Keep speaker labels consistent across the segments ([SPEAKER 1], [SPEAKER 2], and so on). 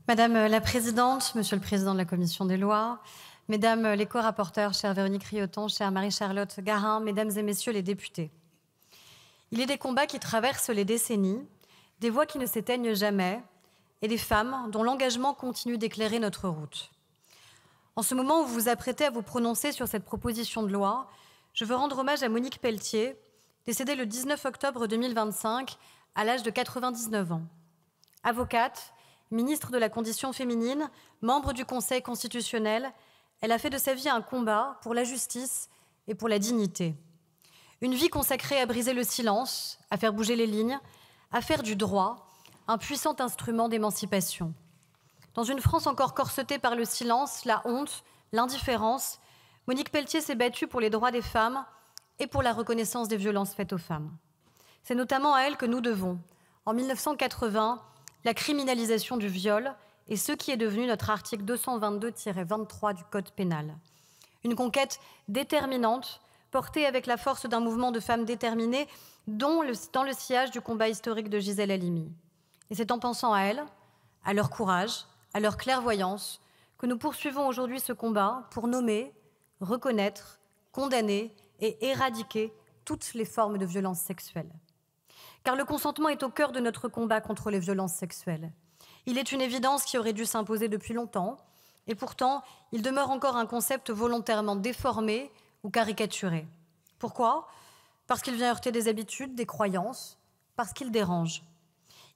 [SPEAKER 1] Madame la Présidente, Monsieur le Président de la Commission des lois, Mesdames les co-rapporteurs, chère Véronique Rioton, chère Marie-Charlotte Garin, Mesdames et Messieurs les députés. Il est des combats qui traversent les décennies, des voix qui ne s'éteignent jamais et des femmes dont l'engagement continue d'éclairer notre route. En ce moment où vous vous apprêtez à vous prononcer sur cette proposition de loi, je veux rendre hommage à Monique Pelletier, décédée le 19 octobre 2025 à l'âge de 99 ans. Avocate, ministre de la Condition féminine, membre du Conseil constitutionnel, elle a fait de sa vie un combat pour la justice et pour la dignité. Une vie consacrée à briser le silence, à faire bouger les lignes, à faire du droit un puissant instrument d'émancipation. Dans une France encore corsetée par le silence, la honte, l'indifférence, Monique Pelletier s'est battue pour les droits des femmes et pour la reconnaissance des violences faites aux femmes. C'est notamment à elle que nous devons, en 1980, la criminalisation du viol et ce qui est devenu notre article 222-23 du Code pénal. Une conquête déterminante, portée avec la force d'un mouvement de femmes déterminées, dans le sillage du combat historique de Gisèle Halimi. Et c'est en pensant à elles, à leur courage, à leur clairvoyance, que nous poursuivons aujourd'hui ce combat pour nommer, reconnaître, condamner et éradiquer toutes les formes de violences sexuelles. Car le consentement est au cœur de notre combat contre les violences sexuelles. Il est une évidence qui aurait dû s'imposer depuis longtemps, et pourtant, il demeure encore un concept volontairement déformé ou caricaturé. Pourquoi ? Parce qu'il vient heurter des habitudes, des croyances, parce qu'il dérange.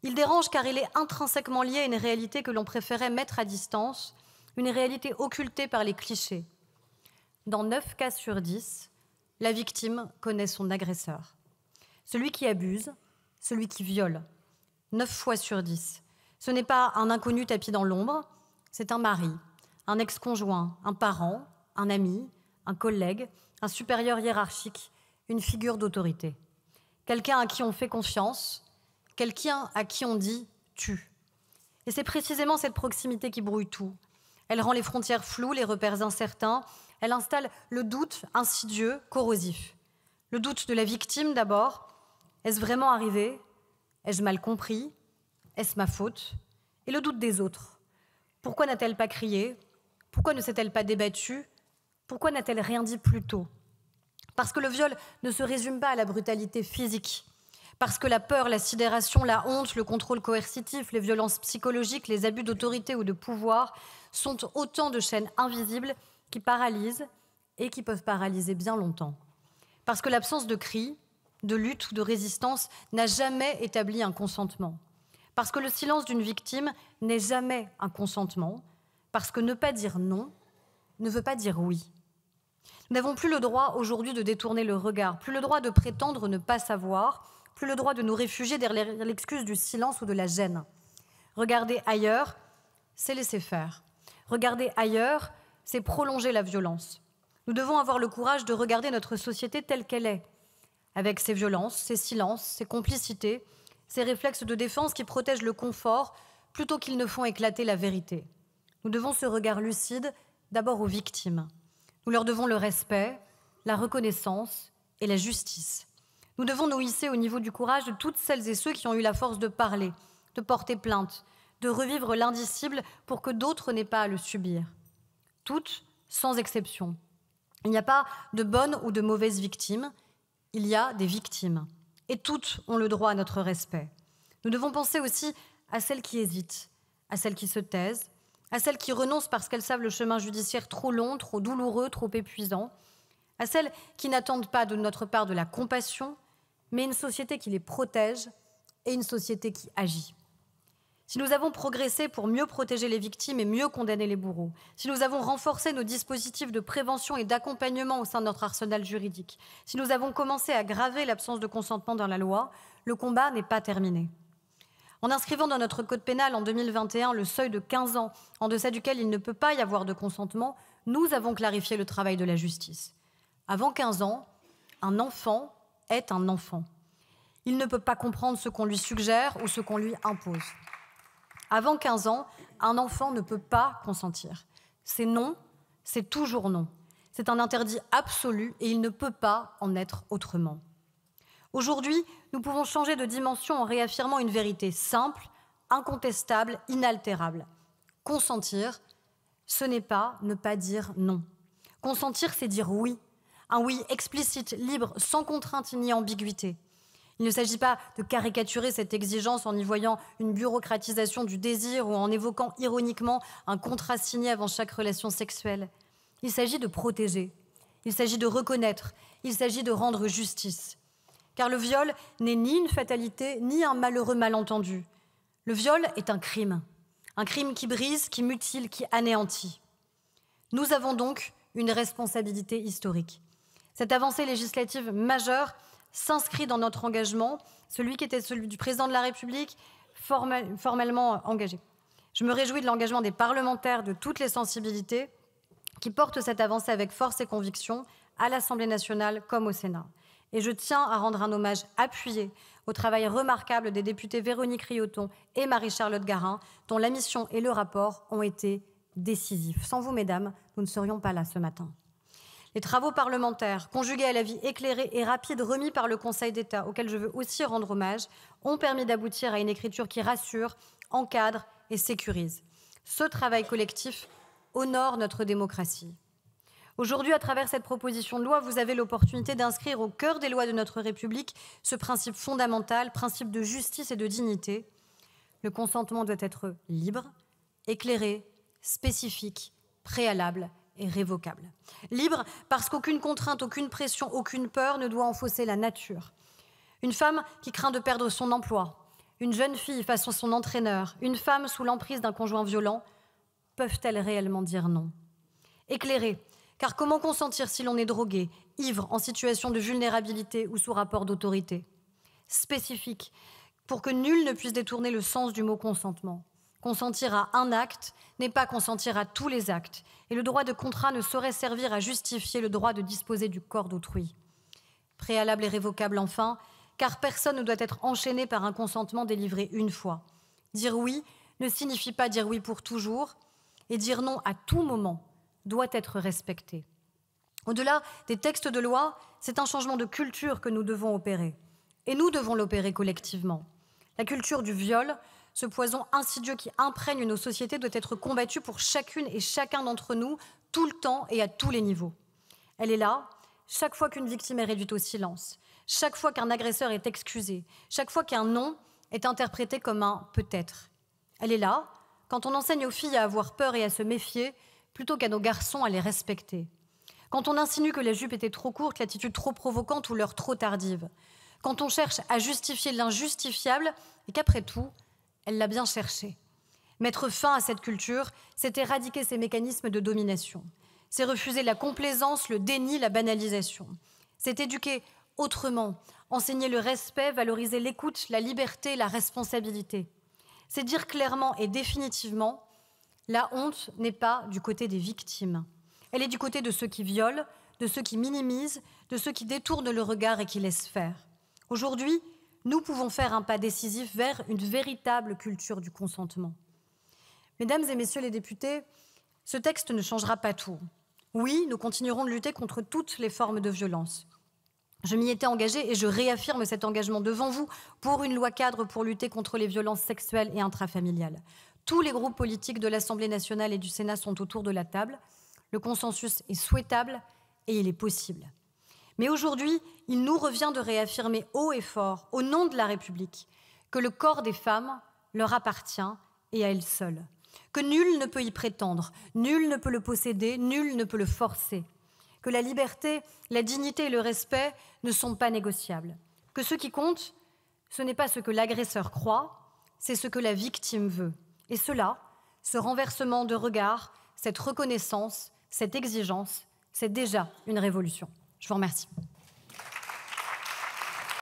[SPEAKER 1] Il dérange car il est intrinsèquement lié à une réalité que l'on préférait mettre à distance, une réalité occultée par les clichés. Dans 9 cas sur 10, la victime connaît son agresseur. Celui qui abuse, celui qui viole, 9 fois sur 10. Ce n'est pas un inconnu tapis dans l'ombre, c'est un mari, un ex-conjoint, un parent, un ami, un collègue, un supérieur hiérarchique, une figure d'autorité. Quelqu'un à qui on fait confiance, quelqu'un à qui on dit « tu ». Et c'est précisément cette proximité qui brouille tout. Elle rend les frontières floues, les repères incertains, elle installe le doute insidieux, corrosif. Le doute de la victime d'abord. Est-ce vraiment arrivé? Ai-je mal compris? Est-ce ma faute? Et le doute des autres. Pourquoi n'a-t-elle pas crié? Pourquoi ne s'est-elle pas débattue? Pourquoi n'a-t-elle rien dit plus tôt? Parce que le viol ne se résume pas à la brutalité physique. Parce que la peur, la sidération, la honte, le contrôle coercitif, les violences psychologiques, les abus d'autorité ou de pouvoir sont autant de chaînes invisibles qui paralysent et qui peuvent paralyser bien longtemps. Parce que l'absence de cri, de lutte ou de résistance n'a jamais établi un consentement. Parce que le silence d'une victime n'est jamais un consentement. Parce que ne pas dire non ne veut pas dire oui. Nous n'avons plus le droit aujourd'hui de détourner le regard, plus le droit de prétendre ne pas savoir, plus le droit de nous réfugier derrière l'excuse du silence ou de la gêne. Regarder ailleurs, c'est laisser faire. Regarder ailleurs, c'est prolonger la violence. Nous devons avoir le courage de regarder notre société telle qu'elle est, avec ses violences, ses silences, ses complicités, ses réflexes de défense qui protègent le confort plutôt qu'ils ne font éclater la vérité. Nous devons ce regard lucide d'abord aux victimes. Nous leur devons le respect, la reconnaissance et la justice. Nous devons nous hisser au niveau du courage de toutes celles et ceux qui ont eu la force de parler, de porter plainte, de revivre l'indicible pour que d'autres n'aient pas à le subir. Toutes, sans exception. Il n'y a pas de bonnes ou de mauvaises victimes, il y a des victimes. Et toutes ont le droit à notre respect. Nous devons penser aussi à celles qui hésitent, à celles qui se taisent, à celles qui renoncent parce qu'elles savent le chemin judiciaire trop long, trop douloureux, trop épuisant, à celles qui n'attendent pas de notre part de la compassion, mais une société qui les protège et une société qui agit. Si nous avons progressé pour mieux protéger les victimes et mieux condamner les bourreaux, si nous avons renforcé nos dispositifs de prévention et d'accompagnement au sein de notre arsenal juridique, si nous avons commencé à graver l'absence de consentement dans la loi, le combat n'est pas terminé. En inscrivant dans notre code pénal en 2021 le seuil de 15 ans en deçà duquel il ne peut pas y avoir de consentement, nous avons clarifié le travail de la justice. Avant 15 ans, un enfant est un enfant. Il ne peut pas comprendre ce qu'on lui suggère ou ce qu'on lui impose. Avant 15 ans, un enfant ne peut pas consentir. C'est non, c'est toujours non. C'est un interdit absolu et il ne peut pas en être autrement. Aujourd'hui, nous pouvons changer de dimension en réaffirmant une vérité simple, incontestable, inaltérable. Consentir, ce n'est pas ne pas dire non. Consentir, c'est dire oui. Un oui explicite, libre, sans contrainte ni ambiguïté. Il ne s'agit pas de caricaturer cette exigence en y voyant une bureaucratisation du désir ou en évoquant ironiquement un contrat signé avant chaque relation sexuelle. Il s'agit de protéger, il s'agit de reconnaître, il s'agit de rendre justice. Car le viol n'est ni une fatalité, ni un malheureux malentendu. Le viol est un crime qui brise, qui mutile, qui anéantit. Nous avons donc une responsabilité historique. Cette avancée législative majeure s'inscrit dans notre engagement, celui qui était celui du président de la République, formellement engagé. Je me réjouis de l'engagement des parlementaires de toutes les sensibilités qui portent cette avancée avec force et conviction à l'Assemblée nationale comme au Sénat. Et je tiens à rendre un hommage appuyé au travail remarquable des députés Véronique Rioton et Marie-Charlotte Garin, dont la mission et le rapport ont été décisifs. Sans vous, mesdames, nous ne serions pas là ce matin. Les travaux parlementaires, conjugués à l'avis éclairé et rapide remis par le Conseil d'État, auquel je veux aussi rendre hommage, ont permis d'aboutir à une écriture qui rassure, encadre et sécurise. Ce travail collectif honore notre démocratie. Aujourd'hui, à travers cette proposition de loi, vous avez l'opportunité d'inscrire au cœur des lois de notre République ce principe fondamental, principe de justice et de dignité. Le consentement doit être libre, éclairé, spécifique, préalable et révocable. Libre parce qu'aucune contrainte, aucune pression, aucune peur ne doit en fausser la nature. Une femme qui craint de perdre son emploi, une jeune fille face à son entraîneur, une femme sous l'emprise d'un conjoint violent, peuvent-elles réellement dire non? Éclairé, car comment consentir si l'on est drogué, ivre, en situation de vulnérabilité ou sous rapport d'autorité? Spécifique, pour que nul ne puisse détourner le sens du mot consentement. Consentir à un acte n'est pas consentir à tous les actes, et le droit de contrat ne saurait servir à justifier le droit de disposer du corps d'autrui. Préalable et révocable enfin, car personne ne doit être enchaîné par un consentement délivré une fois. Dire oui ne signifie pas dire oui pour toujours, et dire non à tout moment doit être respecté. Au-delà des textes de loi, c'est un changement de culture que nous devons opérer, et nous devons l'opérer collectivement. La culture du viol, ce poison insidieux qui imprègne nos sociétés, doit être combattu pour chacune et chacun d'entre nous, tout le temps et à tous les niveaux. Elle est là, chaque fois qu'une victime est réduite au silence, chaque fois qu'un agresseur est excusé, chaque fois qu'un non est interprété comme un peut-être. Elle est là, quand on enseigne aux filles à avoir peur et à se méfier, plutôt qu'à nos garçons à les respecter. Quand on insinue que la jupe était trop courte, l'attitude trop provocante ou l'heure trop tardive. Quand on cherche à justifier l'injustifiable et qu'après tout, elle l'a bien cherché. Mettre fin à cette culture, c'est éradiquer ces mécanismes de domination. C'est refuser la complaisance, le déni, la banalisation. C'est éduquer autrement, enseigner le respect, valoriser l'écoute, la liberté, la responsabilité. C'est dire clairement et définitivement, la honte n'est pas du côté des victimes. Elle est du côté de ceux qui violent, de ceux qui minimisent, de ceux qui détournent le regard et qui laissent faire. Aujourd'hui, nous pouvons faire un pas décisif vers une véritable culture du consentement. Mesdames et messieurs les députés, ce texte ne changera pas tout. Oui, nous continuerons de lutter contre toutes les formes de violence. Je m'y étais engagée et je réaffirme cet engagement devant vous pour une loi cadre pour lutter contre les violences sexuelles et intrafamiliales. Tous les groupes politiques de l'Assemblée nationale et du Sénat sont autour de la table. Le consensus est souhaitable et il est possible. Mais aujourd'hui, il nous revient de réaffirmer haut et fort, au nom de la République, que le corps des femmes leur appartient et à elles seules. Que nul ne peut y prétendre, nul ne peut le posséder, nul ne peut le forcer. Que la liberté, la dignité et le respect ne sont pas négociables. Que ce qui compte, ce n'est pas ce que l'agresseur croit, c'est ce que la victime veut. Et cela, ce renversement de regard, cette reconnaissance, cette exigence, c'est déjà une révolution. Je vous remercie.